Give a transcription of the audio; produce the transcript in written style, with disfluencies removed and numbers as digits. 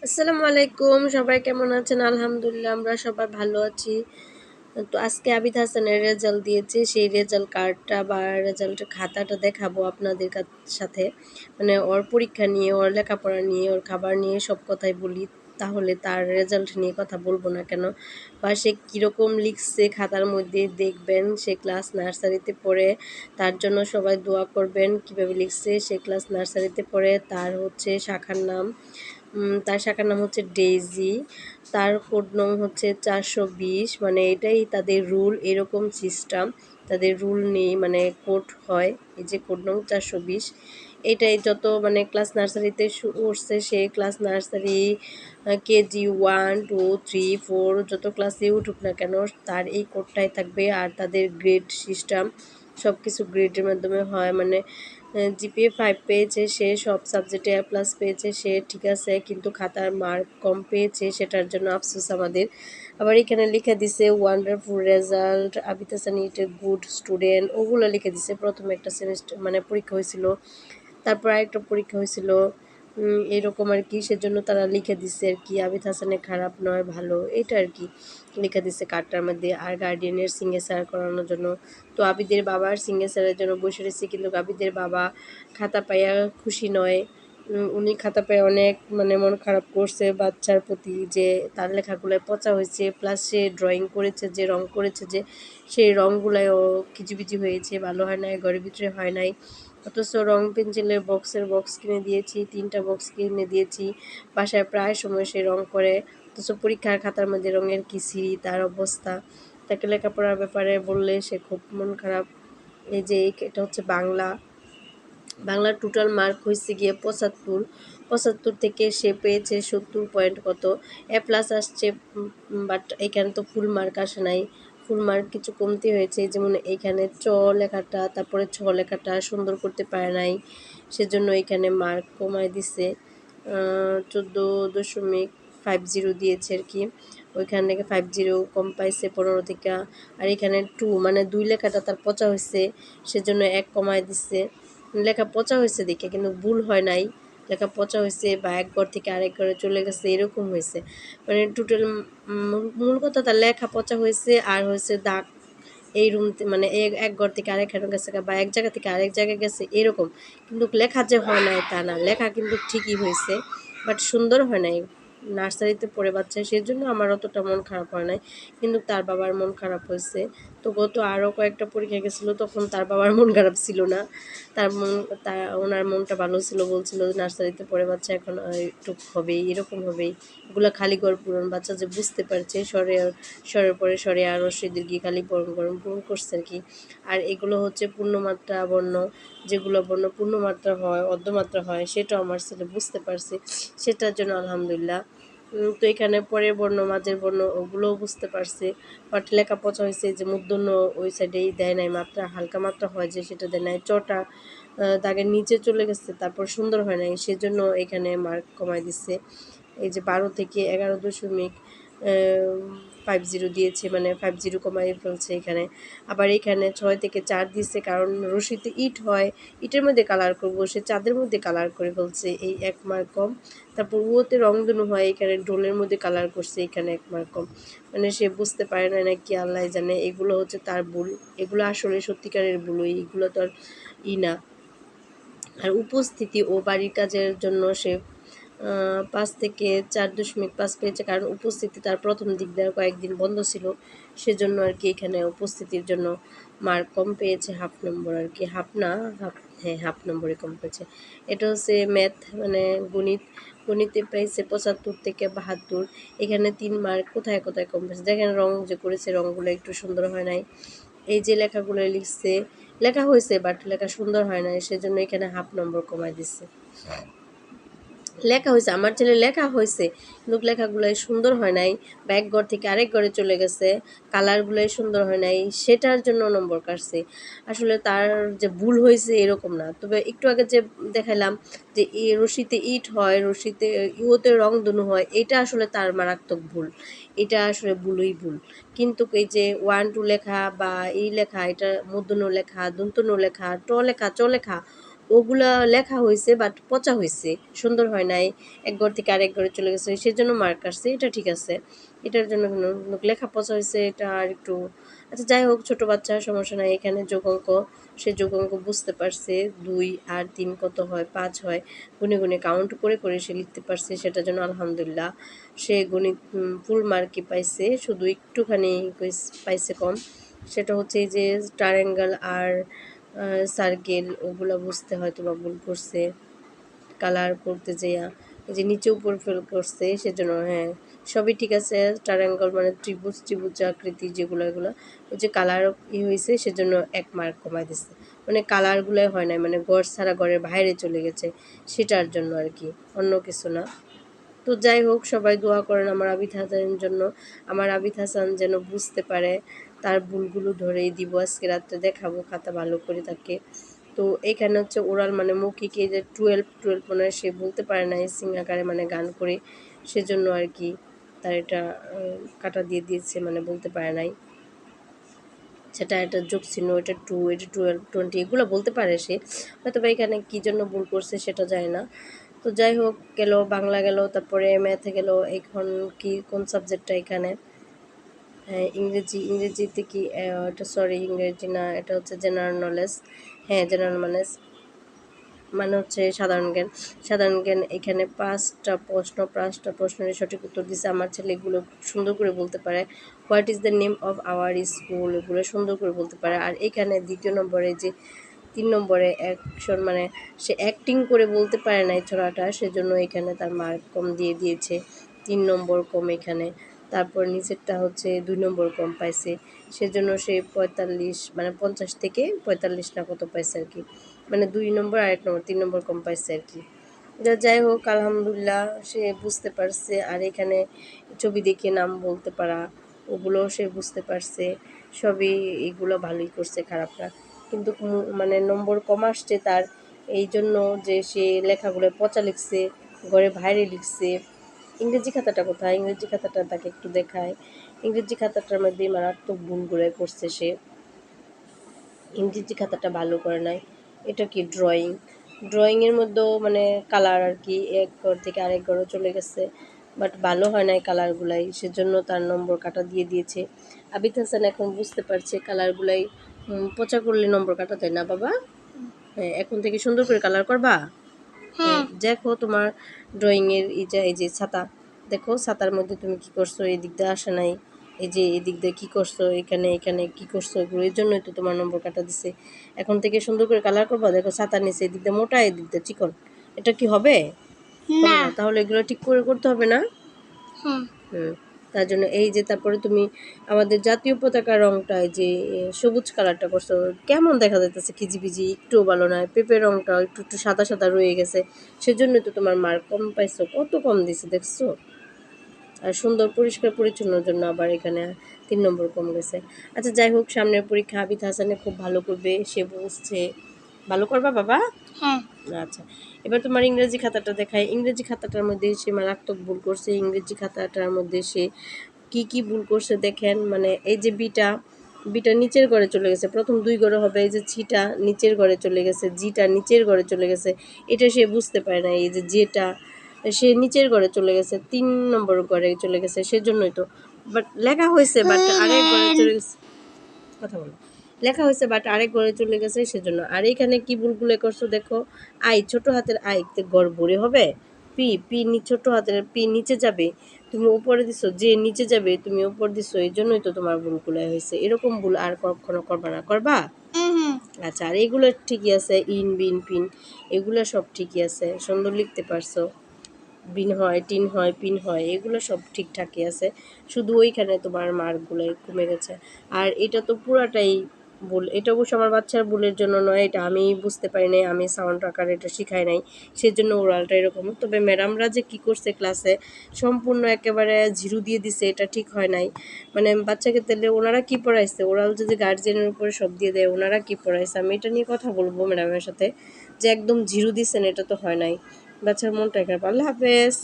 আসসালামু আলাইকুম, সবাই কেমন আছেন? আলহামদুলিল্লাহ আমরা সবাই ভালো আছি। তো আজকে আবিদ হাসানের রেজাল্ট দিয়েছে, সেই রেজাল্ট কার্ডটা বা রেজাল্টের খাতাটা দেখাবো আপনাদের সাথে। মানে ওর পরীক্ষা নিয়ে, ওর লেখাপড়া নিয়ে, ওর খাবার নিয়ে সব কথাই বলি। তাহলে তার রেজাল্ট নিয়ে কথা বলবো না কেন? বা সে কীরকম লিখছে খাতার মধ্যে দেখবেন। সে ক্লাস নার্সারিতে পড়ে, তার জন্য সবাই দোয়া করবেন। কিভাবে লিখছে, সে ক্লাস নার্সারিতে পড়ে, তার হচ্ছে শাখার নাম, তার শাখার নাম হচ্ছে ডেইজি। তার কোড নং হচ্ছে 420। মানে এটাই তাদের রুল, এরকম সিস্টেম। তাদের রুল নেই, মানে কোড হয়। এই যে কোড নং 420, এটাই যত মানে ক্লাস নার্সারিতে উঠছে, সে ক্লাস নার্সারি কেজি 1 2 3 4 যত ক্লাসে উঠুক না কেন, তার এই কোডটাই থাকবে। আর তাদের গ্রেড সিস্টেম সব কিছু গ্রেডের মাধ্যমে হয়। মানে জিপিএ 5 পেয়েছে, সে সব সাবজেক্টে A+ পেয়েছে, সে ঠিক আছে, কিন্তু খাতার মার্ক কম পেয়েছে, সেটার জন্য আফসোস আমাদের। আবার এখানে লিখে দিছে wonderful result, Abid Hasan is a good student, ওগুলো লিখে দিছে। প্রথমে একটা সেমিস্টার মানে পরীক্ষা হয়েছিল, তারপর আরেকটা পরীক্ষা হয়েছিল, এরকম আর কি। সেজন্য তারা লিখে দিছে আর কি, আবিদ হাসানে খারাপ নয় ভালো, এটা আর কি লিখে দিছে কার্ডটার মধ্যে। আর গার্ডিয়ানের সিগনেচার করানোর জন্য, তো আবিদের বাবার সিগনেচারের জন্য বসে রয়েছে, কিন্তু আবিদের বাবা খাতা পাইয়া খুশি নয়। উনি খাতা পেয়ে অনেক মানে মন খারাপ করছে বাচ্চার প্রতি, যে তার লেখাগুলো পচা হয়েছে, প্লাস সে ড্রয়িং করেছে, যে রং করেছে, যে সেই রঙগুলোও কিচিবিচি হয়েছে, ভালো হয় নাই, ঘরের ভিতরে হয় নাই। অথচ রং পেন্সিলের বক্স কিনে দিয়েছি, 3টা বক্স কিনে দিয়েছি, বাসায় প্রায় সময় সে রং করে। অথচ পরীক্ষার খাতার মধ্যে রঙের কিসিরি তার অবস্থা। তাকে লেখাপড়ার ব্যাপারে বললে সে খুব মন খারাপ। এই যে এটা হচ্ছে বাংলার টোটাল মার্ক হয়েছে গিয়ে 75 থেকে সে পেয়েছে 70 পয়েন্ট কত। A+ আসছে, বাট এখানে তো ফুল মার্ক আসে নাই, ফুল মার্ক কিছু কমতি হয়েছে। যেমন এইখানে লেখাটা, তারপরে লেখাটা সুন্দর করতে পারে নাই, সেজন্য এখানে মার্ক কমায় দিছে। 14.50 দিয়েছে আর কি, ওইখান থেকে 50 কম পাইছে 15 থেকে। আর এখানে 2 মানে 2 লেখাটা তার পচা হয়েছে, সেজন্য 1 কমায় দিচ্ছে। লেখা পচা হয়েছে দেখে, কিন্তু ভুল হয় নাই, লেখা পচা হয়েছে বা এক ঘর থেকে আরেক ঘরে চলে গেছে, এরকম হয়েছে। মানে টোটাল মূল কথা তার লেখা পচা হয়েছে, আর হয়েছে দাগ এই রুম মানে এক ঘর থেকে আরেক ঘরে গেছে, বা এক জায়গা থেকে আরেক জায়গায় গেছে এরকম। কিন্তু লেখা যে হয় নাই তা না, লেখা কিন্তু ঠিকই হয়েছে, বাট সুন্দর হয় নাই। নার্সারিতে পড়ে বাচ্চা, সেজন্য আমার অতটা মন খারাপ হয় নাই, কিন্তু তার বাবার মন খারাপ হয়েছে। তো গত আরও কয়েকটা পরীক্ষা গেছিলো, তখন তার বাবার মন খারাপ ছিল না, ওনার মনটা ভালো ছিল। বলছিল নার্সারিতে পড়ে বাচ্চা এখন একটু হবেই, এরকম হবেই, এগুলো খালি ঘর পূরণ। বাচ্চা যে বুঝতে পারছে, স্বরের পরে স্বরে আরও সেদিকে গিয়ে খালি পূরণ করছে আর কি। আর এগুলো হচ্ছে পূর্ণমাত্রা বর্ণ, যেগুলো বর্ণ পূর্ণমাত্রা হয়, অর্ধমাত্রা হয়, সেটাও আমার ছেলে বুঝতে পারছে, সেটার জন্য আলহামদুলিল্লাহ। তো এখানে পরের বর্ণ, মাঝের বর্ণ, ওগুলোও বুঝতে পারছে। বাট লেখা পচা হয়েছে, যে মূর্ধন্য ওই সাইডেই দেয় নাই, মাত্রা হালকা মাত্রা হয় যে সেটা দেয় নাই, চটা দাগের নিচে চলে গেছে, তারপর সুন্দর হয় নাই, সেজন্য এখানে মার্ক কমায় দিচ্ছে। এই যে 12 থেকে 11.50 দিয়েছে, মানে 50 কমাই ফেলছে এখানে। আবার এখানে 6 থেকে 4 দিচ্ছে, কারণ রশিতে ইট হয়, ইটের মধ্যে কালার করবো, সে চাঁদের মধ্যে কালার করে ফেলছে, এই 1 মার্ক কম। তারপর উয়োতে রংধনু হয়, এখানে ডোলের মধ্যে কালার করছে, এখানে 1 মার্ক কম। মানে সে বুঝতে পারে না নাকি আল্লাহ জানে, এগুলো হচ্ছে তার ভুল, এগুলো আসলে সত্যিকারের ভুল, এগুলো তো আর না। আর উপস্থিতি ও বাড়ির কাজের জন্য সে 5 থেকে 4.5 পেয়েছে, কারণ উপস্থিতি তার প্রথম দিক দেওয়ার কয়েকদিন বন্ধ ছিল, সেজন্য আর কি এখানে উপস্থিতির জন্য মার্ক কম পেয়েছে, হাফ নম্বর আর কি, হাফ নম্বরে কম পেয়েছে। এটা হচ্ছে ম্যাথ, মানে গণিতে পেয়েছে 75 থেকে 72। এখানে 3 মার্ক কোথায় কোথায় কম পেয়েছে দেখেন, রং যে করেছে রঙগুলো একটু সুন্দর হয় নাই। এই যে লেখাগুলো লিখছে, লেখা হয়েছে বাট লেখা সুন্দর হয় নাই, সেজন্য এখানে হাফ নম্বর কমায় দিচ্ছে। লেখা হয়েছে, আমার ছেলে লেখা হয়েছে, কিন্তু লেখাগুলোই সুন্দর হয় নাই, বা এক ঘর থেকে আরেক ঘরে চলে গেছে, কালারগুলোই সুন্দর হয় নাই, সেটার জন্য নম্বর কাটছে। আসলে তার যে ভুল হয়েছে এরকম না, তবে একটু আগে যে দেখালাম যে রশিতে ইট হয়, রশিতে ইউতে রংধনু হয়, এটা আসলে তার মারাত্মক ভুল, এটা আসলে ভুলই ভুল। কিন্তু এই যে 1 2 লেখা বা এই লেখা, এটা মূর্ধন্য লেখা, দন্তন্য লেখা, লেখা, লেখা, ওগুলা লেখা হয়েছে বাট পচা হয়েছে, সুন্দর হয় নাই, এক ঘর থেকে আরেক ঘরে চলে গেছে, সেজন্য মার্ক আসছে, এটা ঠিক আছে। এটার জন্য কোনো লেখা পচা হয়েছে, এটা আর একটু আচ্ছা যাই হোক, ছোট বাচ্চা সমস্যা নাই। এখানে যোগ অঙ্ক, সে যোগ অঙ্ক বুঝতে পারছে, 2 আর 3 কত হয়, 5 হয়, গুনে গুনে কাউন্ট করে করে সে লিখতে পারছে, সেটার জন্য আলহামদুলিল্লাহ। সে গণিত ফুল মার্কই পাইছে, শুধু একটুখানি পাইছে কম, সেটা হচ্ছে এই যে ট্রায়াঙ্গেল আর সার্কেল ওগুলো বুঝতে হয়তো বা ভুল করছে, কালার করতে যেয়া এই যে নিচে উপর ফেল করছে, সেজন্য হ্যাঁ সবই ঠিক আছে। ট্রায়াঙ্গল মানে ত্রিভুজ ত্রিভুজ আকৃতি যেগুলো, এগুলো ওই যে কালার হয়েছে, সেজন্য 1 মার্ক কমাই দিচ্ছে। মানে কালারগুলোই হয় নাই, মানে গড় ছাড়া গড়ের বাইরে চলে গেছে, সেটার জন্য আর কি, অন্য কিছু না। তো যাই হোক, সবাই দোয়া করেন আমার আবিদ হাসানের জন্য, আমার আবিদ হাসান যেন বুঝতে পারে। তার ভুলগুলো ধরেই দিব, আজকে রাত্রে দেখাবো খাতা ভালো করে তাকে। তো এখানে হচ্ছে ওরাল মানে মৌখিক, এই যে 12 মনে হয় সে বলতে পারে না সিং আকারে মানে গান করে, সেজন্য আর কি তার এটা কাটা দিয়ে দিয়েছে, মানে বলতে পারে নাই। সেটা একটা যোগ চিহ্ন, এটা 2, এটা 12, 20 এগুলো বলতে পারে সে, হয়তো বা এখানে কী জন্য ভুল করছে সেটা যায় না। তো যাই হোক, গেল বাংলা, গেল তারপরে ম্যাথে গেল। এখন কি কোন সাবজেক্টটা এখানে, হ্যাঁ ইংরেজি, ইংরেজিতে কি এটা সরি ইংরেজি না, এটা হচ্ছে জেনারেল নলেজ। হ্যাঁ জেনারেল নলেজ মানে হচ্ছে সাধারণ জ্ঞান। সাধারণ জ্ঞান এখানে 5টা প্রশ্নের সঠিক উত্তর দিছে আমার ছেলে, এগুলো সুন্দর করে বলতে পারে। What is the name of our school, এগুলো সুন্দর করে বলতে পারে। আর এখানে 2 নম্বরে যে 3 নম্বরে অ্যাকশন মানে সে অ্যাক্টিং করে বলতে পারে নাই ছড়াটা, সেজন্য এখানে তার মার্ক কম দিয়ে দিয়েছে, 3 নম্বর কম এখানে। তারপর নিচেরটা হচ্ছে 2 নম্বর কম পাইছে, সেজন্য সে 45 মানে 50 থেকে 45 না কত পাইছে আর কি, মানে 2 নম্বর আর 1 নম্বর 3 নম্বর কম পাইছে আর কি। যাই হোক আলহামদুলিল্লাহ, সে বুঝতে পারছে। আর এখানে ছবি দেখে নাম বলতে পারা, ওগুলোও সে বুঝতে পারছে। সবই এগুলো ভালোই করছে, খারাপ না। কিন্তু মানে নম্বর কম আসছে তার এই জন্য যে সে লেখাগুলো পচা লিখছে, ঘরে বাইরে লিখছে। ইংরেজি খাতাটা কোথায়, ইংরেজি খাতাটা তাকে একটু দেখায়। ইংরেজি খাতাটার মধ্যে মারাত্মক ভুলগুলো করছে সে, ইংরেজি খাতাটা ভালো করে নাই। এটা কি ড্রয়িং, ড্রয়িংয়ের মধ্যেও মানে কালার আর কি এক ঘর থেকে আরেক ঘরও চলে গেছে, বাট ভালো হয় নাই কালারগুলাই, সেজন্য তার নম্বর কাটা দিয়ে দিয়েছে। আবিদ হাসান এখন বুঝতে পারছে কালারগুলাই পচা করলে নম্বর কাটা দেয় না বাবা। হ্যাঁ এখন থেকে সুন্দর করে কালার করবা। হ্যাঁ দেখো তোমার ড্রয়িংয়ের এই যে ছাতা, দেখো ছাতার মধ্যে তুমি কি করছো, এই দিক দিয়ে আসে নাই, এই যে এই দিক দিয়ে কী করছো, এখানে এখানে কী করছো, এগুলো এর জন্যই তো তোমার নম্বর কাটা দিছে। এখন থেকে সুন্দর করে কালার করবা। দেখো ছাতার নিচে এদিক দিয়ে মোটা, এদিক দিয়ে চিকন, এটা কি হবে? না। তাহলে এগুলো ঠিক করে করতে হবে না। হুম, তার জন্য এই যে তারপরে তুমি আমাদের জাতীয় পতাকার রংটা যে সবুজ কালারটা করছো, কেমন দেখা যাইতেছে খিজিবিজি, একটুও ভালো নয়। পেঁপের রংটা একটু একটু সাদা সাদা রয়ে গেছে, সেজন্যই তো তোমার মার্ক কম পাইছো। কত কম দিছে দেখছো। আর সুন্দর পরিষ্কার পরিচ্ছন্নর জন্য আবার এখানে 3 নম্বর কম গেছে। আচ্ছা যাই হোক, সামনের পরীক্ষা আবিদ হাসানে খুব ভালো করবে, সে বলছে। ভালো করবা বাবা? হ্যাঁ। আচ্ছা, এবার তোমার ইংরেজি খাতাটা দেখায়। ইংরেজি খাতাটার মধ্যে সে মারাত্মক ভুল করছে। ইংরেজি খাতাটার মধ্যে সে কি ভুল করছে দেখেন, মানে এই যে বিটা নিচের ঘরে চলে গেছে, প্রথম 2 ঘরে হবে, এই যে ছিটা নিচের ঘরে চলে গেছে, জিটা নিচের ঘরে চলে গেছে, এটা সে বুঝতে পারে না। এই যে যেটা সে নিচের ঘরে চলে গেছে, 3 নম্বর ঘরে চলে গেছে, সেজন্যই তো। বাট লেখা হয়েছে, বাট আরেক ঘরে চলে গেছে, কথা বলো, লেখা হয়েছে বাট আরেক ঘরে চলে গেছে, সেজন্য। আর এখানে কি ভুলগুলো করছো দেখো, আই ছোট হাতের আই তে ঘর ভরে হবে, পি পি ছোট হাতের পি নিচে যাবে, তুমি উপরে দিছো, যে নিচে যাবে তুমি উপর দিছো, এই জন্যই তো তোমার ভুলগুলো হয়েছে। এরকম ভুল আর কখনো করবা না, করবা? আচ্ছা, আর এগুলো ঠিকই আছে, ইন বিন পিন এগুলো সব ঠিকই আছে, সুন্দর লিখতে পারছো। বিন হয়, টিন হয়, পিন হয়, এগুলো সব ঠিকঠাকই আছে, শুধু ওইখানে তোমার মার্কগুলো কমে গেছে। আর এটা তো পুরাটাই ভুল, এটা অবশ্য আমার বাচ্চার ভুলের জন্য নয়, এটা আমি বুঝতে পারি নাই, আমি সাউন্ড আকার এটা শিখাই নাই, সেজন্য ওরালটা এরকম। তবে ম্যাডামরা যে কী করছে ক্লাসে, সম্পূর্ণ একেবারে জিরো দিয়ে দিছে, এটা ঠিক হয় নাই। মানে বাচ্চাকে তাহলে ওনারা কি পড়াইছে, ওরাল যদি গার্জিয়ানের উপরে সব দিয়ে দেয়, ওনারা কি পড়াইছে, আমি এটা নিয়ে কথা বলবো ম্যাডামের সাথে, যে একদম জিরো দিচ্ছেন, এটা তো হয় নাই। বাচ্চার মনটা খারাপ। আল্লাহ হাফেজ।